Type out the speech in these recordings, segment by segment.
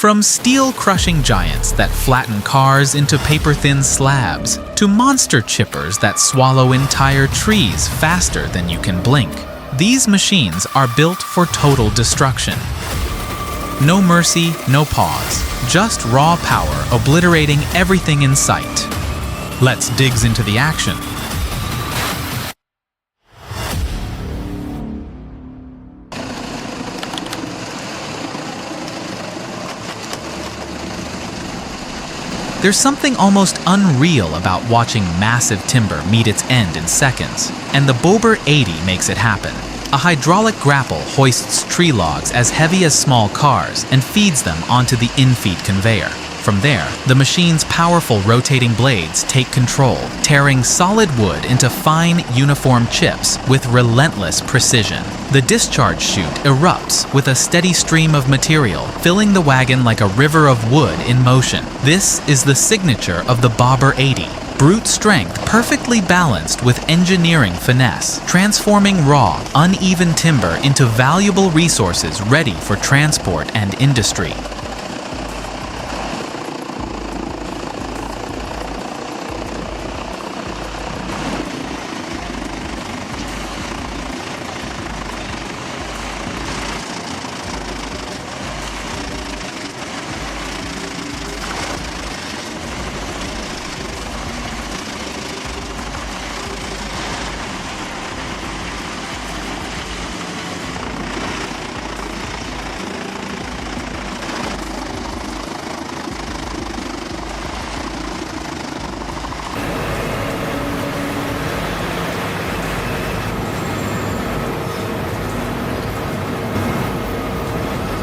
From steel-crushing giants that flatten cars into paper-thin slabs, to monster chippers that swallow entire trees faster than you can blink, these machines are built for total destruction. No mercy, no pause, just raw power obliterating everything in sight. Let's dig into the action. There's something almost unreal about watching massive timber meet its end in seconds, and the Obliterate makes it happen. A hydraulic grapple hoists tree logs as heavy as small cars and feeds them onto the in-feed conveyor. From there, the machine's powerful rotating blades take control, tearing solid wood into fine, uniform chips with relentless precision. The discharge chute erupts with a steady stream of material, filling the wagon like a river of wood in motion. This is the signature of the Obliterate. Brute strength perfectly balanced with engineering finesse, transforming raw, uneven timber into valuable resources ready for transport and industry.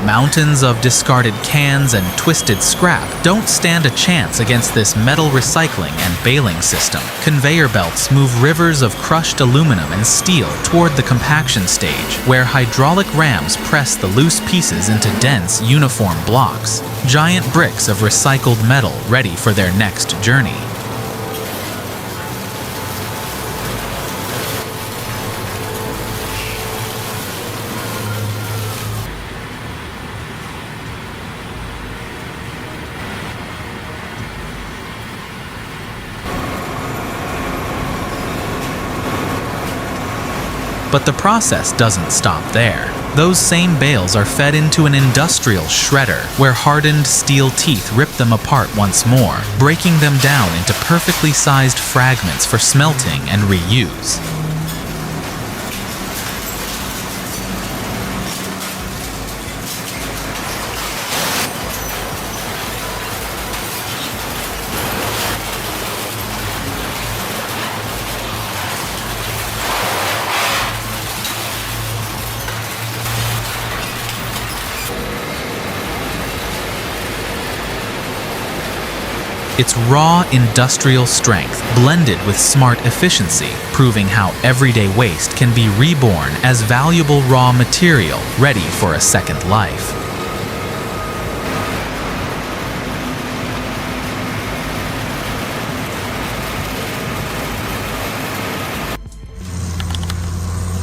Mountains of discarded cans and twisted scrap don't stand a chance against this metal recycling and baling system. Conveyor belts move rivers of crushed aluminum and steel toward the compaction stage, where hydraulic rams press the loose pieces into dense, uniform blocks. Giant bricks of recycled metal ready for their next journey. But the process doesn't stop there. Those same bales are fed into an industrial shredder, where hardened steel teeth rip them apart once more, breaking them down into perfectly sized fragments for smelting and reuse. It's raw industrial strength blended with smart efficiency, proving how everyday waste can be reborn as valuable raw material ready for a second life.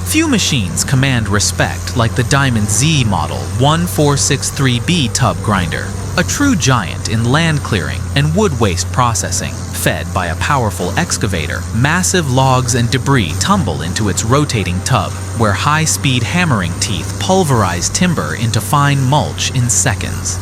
Few machines command respect like the Diamond Z model 1463B tub grinder, a true giant in land clearing and wood waste processing. Fed by a powerful excavator, massive logs and debris tumble into its rotating tub, where high-speed hammering teeth pulverize timber into fine mulch in seconds.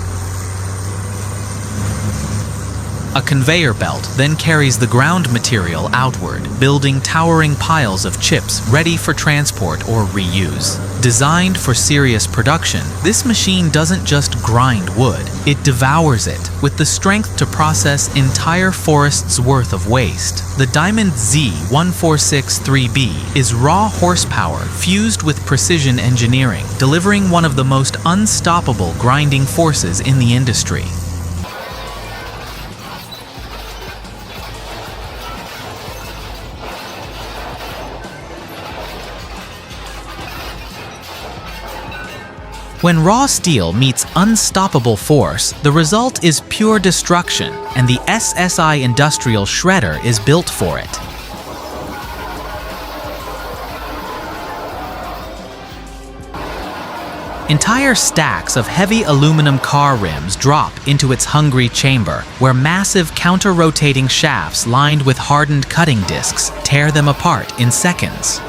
A conveyor belt then carries the ground material outward, building towering piles of chips ready for transport or reuse. Designed for serious production, this machine doesn't just grind wood, it devours it, with the strength to process entire forests' worth of waste. The Diamond Z 1463B is raw horsepower fused with precision engineering, delivering one of the most unstoppable grinding forces in the industry. When raw steel meets unstoppable force, the result is pure destruction, and the SSI Industrial Shredder is built for it. Entire stacks of heavy aluminum car rims drop into its hungry chamber, where massive counter-rotating shafts lined with hardened cutting discs tear them apart in seconds.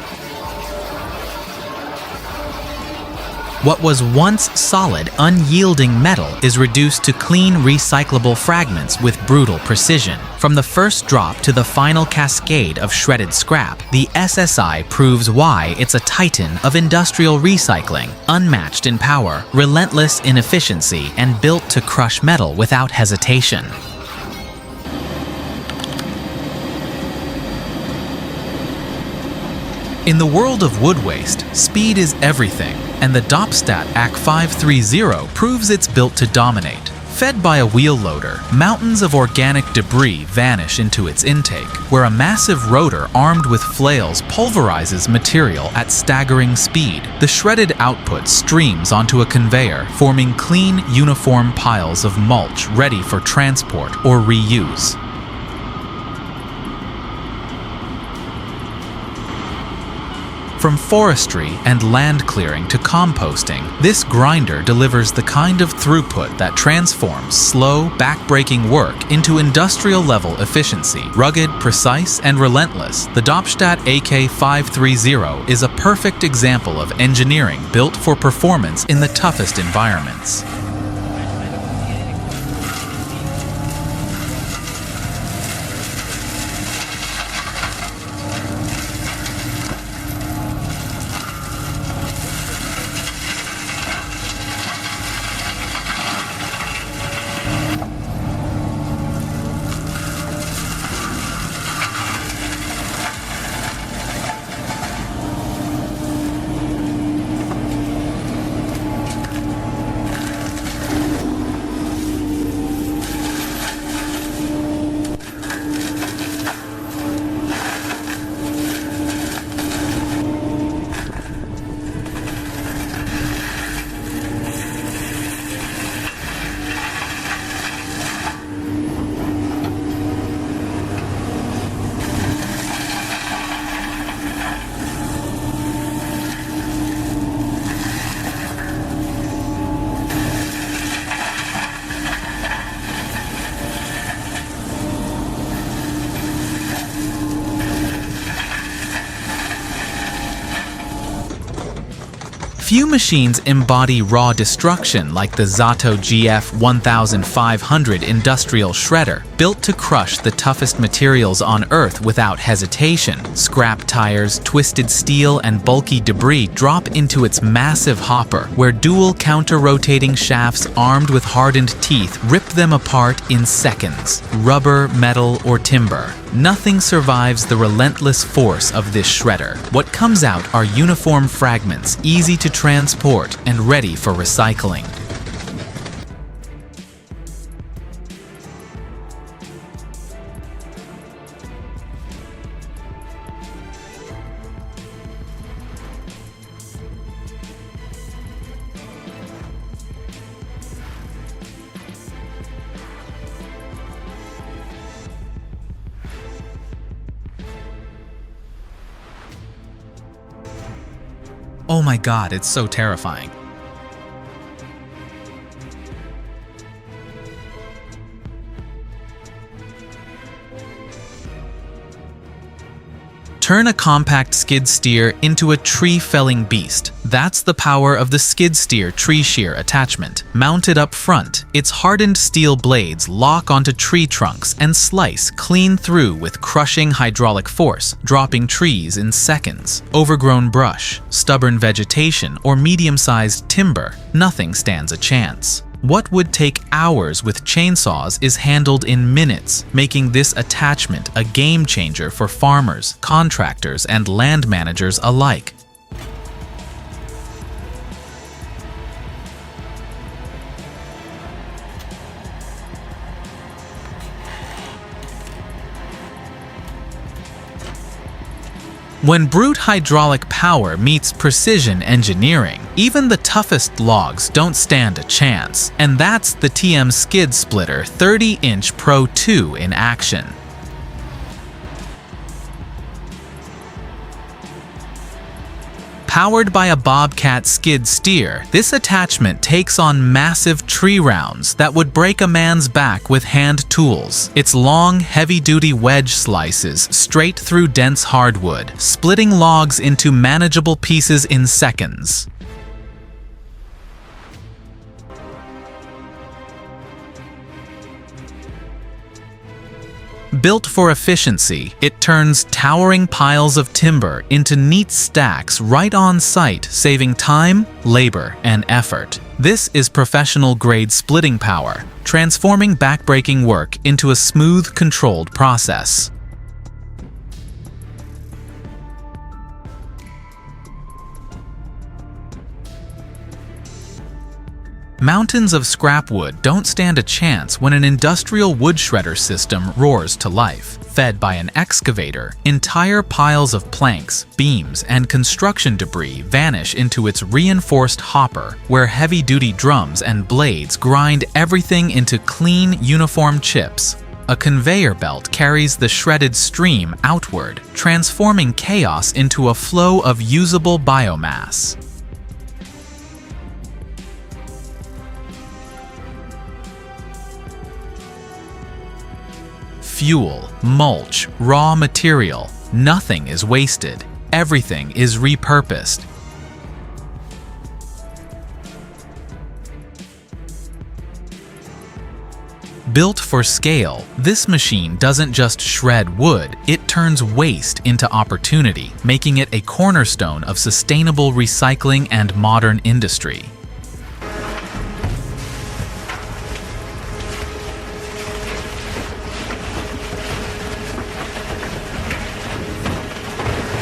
What was once solid, unyielding metal is reduced to clean, recyclable fragments with brutal precision. From the first drop to the final cascade of shredded scrap, the SSI proves why it's a titan of industrial recycling, unmatched in power, relentless in efficiency, and built to crush metal without hesitation. In the world of wood waste, speed is everything, and the Dopstat AC530 proves it's built to dominate. Fed by a wheel loader, mountains of organic debris vanish into its intake, where a massive rotor armed with flails pulverizes material at staggering speed. The shredded output streams onto a conveyor, forming clean, uniform piles of mulch ready for transport or reuse. From forestry and land clearing to composting, this grinder delivers the kind of throughput that transforms slow, back-breaking work into industrial-level efficiency. Rugged, precise, and relentless, the Dopstat AK530 is a perfect example of engineering built for performance in the toughest environments. Few machines embody raw destruction like the Zato GF1500 industrial shredder, built to crush the toughest materials on Earth without hesitation. Scrap tires, twisted steel, and bulky debris drop into its massive hopper, where dual counter-rotating shafts armed with hardened teeth rip them apart in seconds. Rubber, metal, or timber. Nothing survives the relentless force of this shredder. What comes out are uniform fragments, easy to transport and ready for recycling. Oh my god, it's so terrifying. Turn a compact skid steer into a tree-felling beast. That's the power of the skid steer tree shear attachment. Mounted up front, its hardened steel blades lock onto tree trunks and slice clean through with crushing hydraulic force, dropping trees in seconds. Overgrown brush, stubborn vegetation, or medium-sized timber, nothing stands a chance. What would take hours with chainsaws is handled in minutes, making this attachment a game changer for farmers, contractors, and land managers alike. When brute hydraulic power meets precision engineering, even the toughest logs don't stand a chance. And that's the TM Skid Splitter 30-inch Pro 2 in action. Powered by a Bobcat skid steer, this attachment takes on massive tree rounds that would break a man's back with hand tools. Its long, heavy-duty wedge slices straight through dense hardwood, splitting logs into manageable pieces in seconds. Built for efficiency, it turns towering piles of timber into neat stacks right on site, saving time, labor, and effort. This is professional-grade splitting power, transforming backbreaking work into a smooth, controlled process. Mountains of scrap wood don't stand a chance when an industrial wood shredder system roars to life. Fed by an excavator, entire piles of planks, beams, and construction debris vanish into its reinforced hopper, where heavy-duty drums and blades grind everything into clean, uniform chips. A conveyor belt carries the shredded stream outward, transforming chaos into a flow of usable biomass. Fuel, mulch, raw material, nothing is wasted. Everything is repurposed. Built for scale, this machine doesn't just shred wood, it turns waste into opportunity, making it a cornerstone of sustainable recycling and modern industry.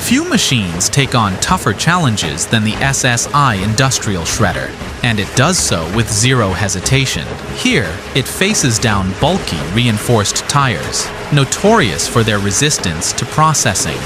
Few machines take on tougher challenges than the SSI industrial shredder, and it does so with zero hesitation. Here, it faces down bulky reinforced tires, notorious for their resistance to processing.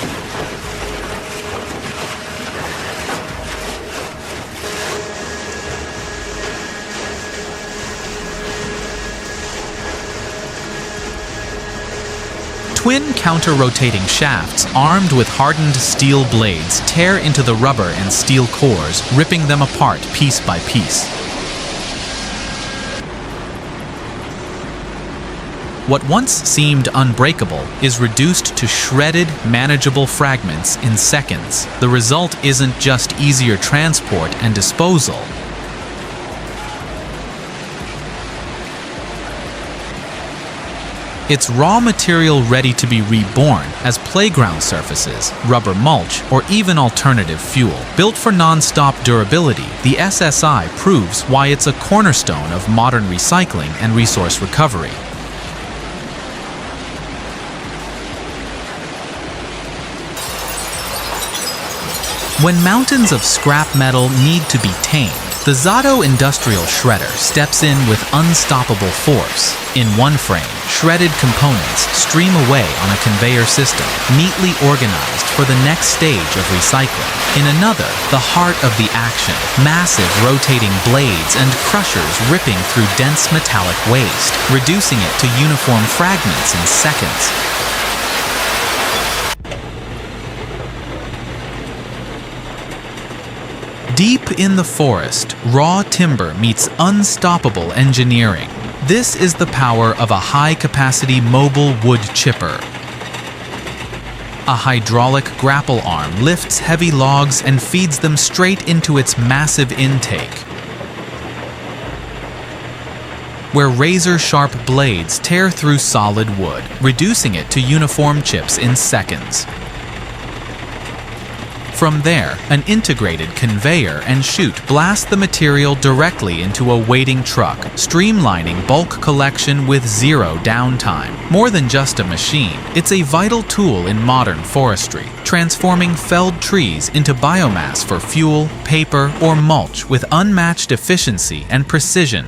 Twin counter-rotating shafts armed with hardened steel blades tear into the rubber and steel cores, ripping them apart piece by piece. What once seemed unbreakable is reduced to shredded, manageable fragments in seconds. The result isn't just easier transport and disposal. It's raw material ready to be reborn as playground surfaces, rubber mulch, or even alternative fuel. Built for non-stop durability, the SSI proves why it's a cornerstone of modern recycling and resource recovery. When mountains of scrap metal need to be tamed, the Zato industrial shredder steps in with unstoppable force. In one frame, shredded components stream away on a conveyor system, neatly organized for the next stage of recycling. In another, the heart of the action, massive rotating blades and crushers ripping through dense metallic waste, reducing it to uniform fragments in seconds. Deep in the forest, raw timber meets unstoppable engineering. This is the power of a high-capacity mobile wood chipper. A hydraulic grapple arm lifts heavy logs and feeds them straight into its massive intake, where razor-sharp blades tear through solid wood, reducing it to uniform chips in seconds. From there, an integrated conveyor and chute blast the material directly into a waiting truck, streamlining bulk collection with zero downtime. More than just a machine, it's a vital tool in modern forestry, transforming felled trees into biomass for fuel, paper, or mulch with unmatched efficiency and precision.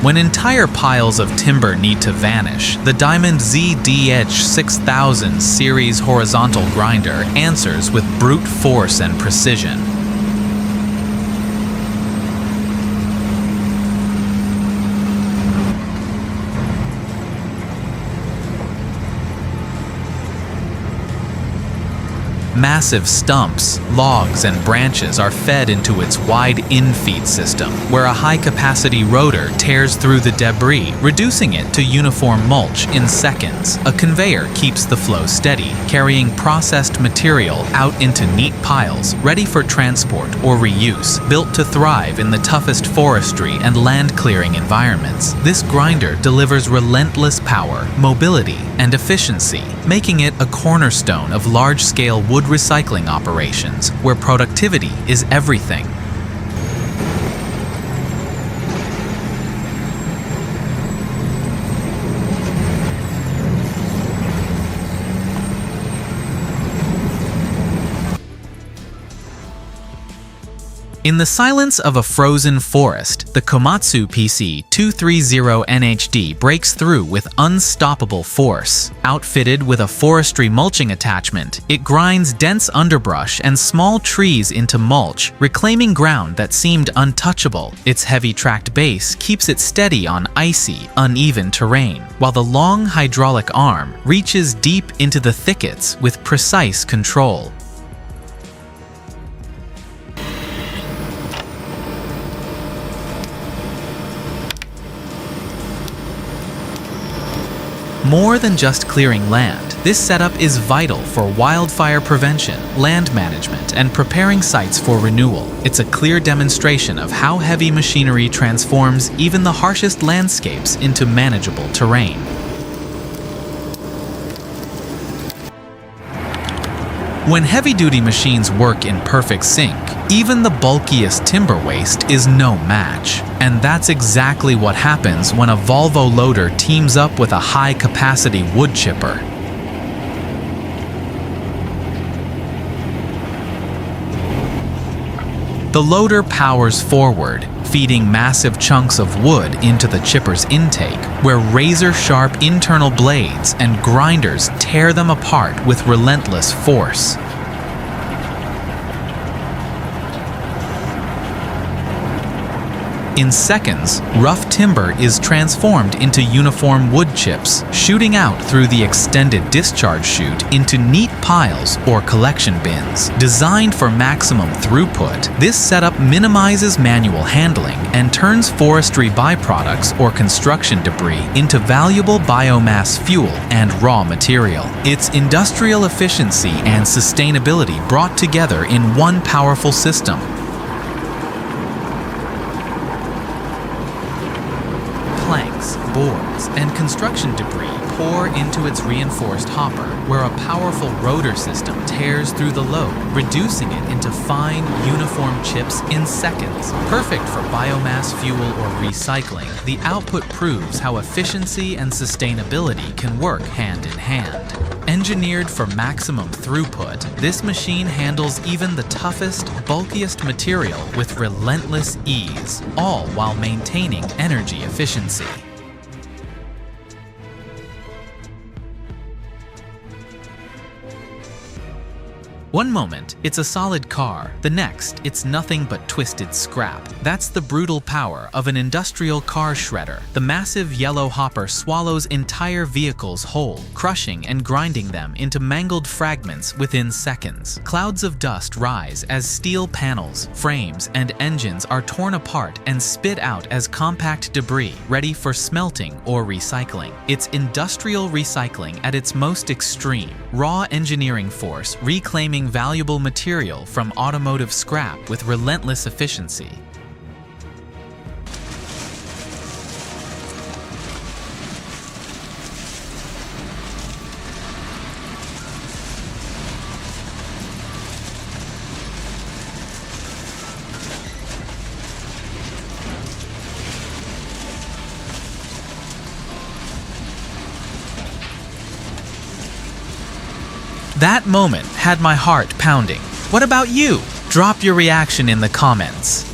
When entire piles of timber need to vanish, the Diamond ZDH6000 series horizontal grinder answers with brute force and precision. Massive stumps, logs, and branches are fed into its wide infeed system, where a high-capacity rotor tears through the debris, reducing it to uniform mulch in seconds. A conveyor keeps the flow steady, carrying processed material out into neat piles, ready for transport or reuse, built to thrive in the toughest forestry and land-clearing environments. This grinder delivers relentless power, mobility, and efficiency, making it a cornerstone of large-scale wood recycling operations, where productivity is everything. In the silence of a frozen forest, the Komatsu PC-230NHD breaks through with unstoppable force. Outfitted with a forestry mulching attachment, it grinds dense underbrush and small trees into mulch, reclaiming ground that seemed untouchable. Its heavy tracked base keeps it steady on icy, uneven terrain, while the long hydraulic arm reaches deep into the thickets with precise control. More than just clearing land, this setup is vital for wildfire prevention, land management, and preparing sites for renewal. It's a clear demonstration of how heavy machinery transforms even the harshest landscapes into manageable terrain. When heavy-duty machines work in perfect sync, even the bulkiest timber waste is no match. And that's exactly what happens when a Volvo loader teams up with a high-capacity wood chipper. The loader powers forward, feeding massive chunks of wood into the chipper's intake, where razor-sharp internal blades and grinders tear them apart with relentless force. In seconds, rough timber is transformed into uniform wood chips, shooting out through the extended discharge chute into neat piles or collection bins. Designed for maximum throughput, this setup minimizes manual handling and turns forestry byproducts or construction debris into valuable biomass fuel and raw material. It's industrial efficiency and sustainability brought together in one powerful system. Planks, boards, and construction debris pour into its reinforced hopper, where a powerful rotor system tears through the load, reducing it into fine, uniform chips in seconds. Perfect for biomass fuel or recycling, the output proves how efficiency and sustainability can work hand in hand. Engineered for maximum throughput, this machine handles even the toughest, bulkiest material with relentless ease, all while maintaining energy efficiency. One moment, it's a solid car. The next, it's nothing but twisted scrap. That's the brutal power of an industrial car shredder. The massive yellow hopper swallows entire vehicles whole, crushing and grinding them into mangled fragments within seconds. Clouds of dust rise as steel panels, frames, and engines are torn apart and spit out as compact debris, ready for smelting or recycling. It's industrial recycling at its most extreme. Raw engineering force reclaiming valuable material from automotive scrap with relentless efficiency. That moment had my heart pounding. What about you? Drop your reaction in the comments.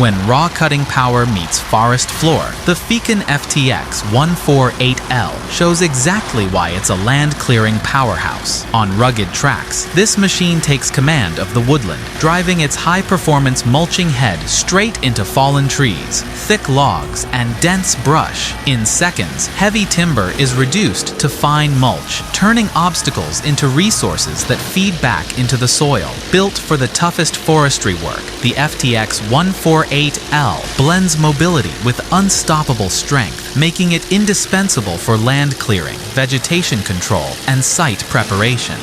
When raw cutting power meets forest floor, the Fekin FTX 148L shows exactly why it's a land-clearing powerhouse. On rugged tracks, this machine takes command of the woodland, driving its high-performance mulching head straight into fallen trees, thick logs, and dense brush. In seconds, heavy timber is reduced to fine mulch, turning obstacles into resources that feed back into the soil. Built for the toughest forestry work, the FTX 148L blends mobility with unstoppable strength, making it indispensable for land clearing, vegetation control, and site preparation.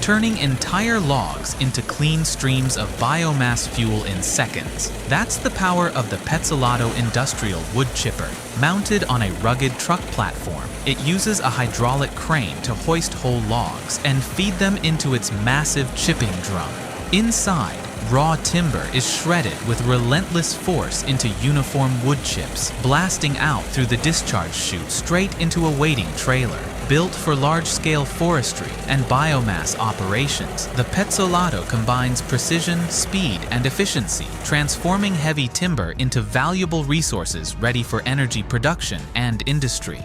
Turning entire logs into clean streams of biomass fuel in seconds. That's the power of the Pezzolatto industrial wood chipper. Mounted on a rugged truck platform, it uses a hydraulic crane to hoist whole logs and feed them into its massive chipping drum. Inside, raw timber is shredded with relentless force into uniform wood chips, blasting out through the discharge chute straight into a waiting trailer. Built for large-scale forestry and biomass operations, the Pezzolatto combines precision, speed, and efficiency, transforming heavy timber into valuable resources ready for energy production and industry.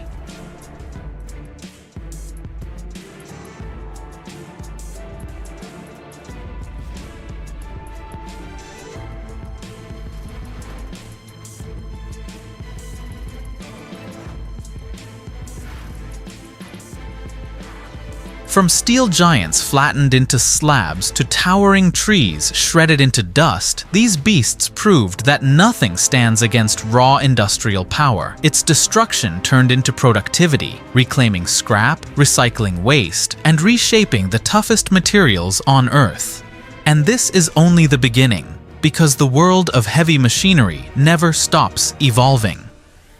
From steel giants flattened into slabs to towering trees shredded into dust, these beasts proved that nothing stands against raw industrial power. Its destruction turned into productivity, reclaiming scrap, recycling waste, and reshaping the toughest materials on Earth. And this is only the beginning, because the world of heavy machinery never stops evolving.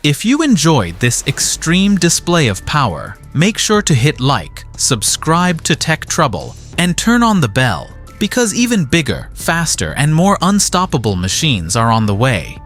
If you enjoyed this extreme display of power, make sure to hit like, subscribe to Tech Trouble, and turn on the bell, because even bigger, faster, and more unstoppable machines are on the way.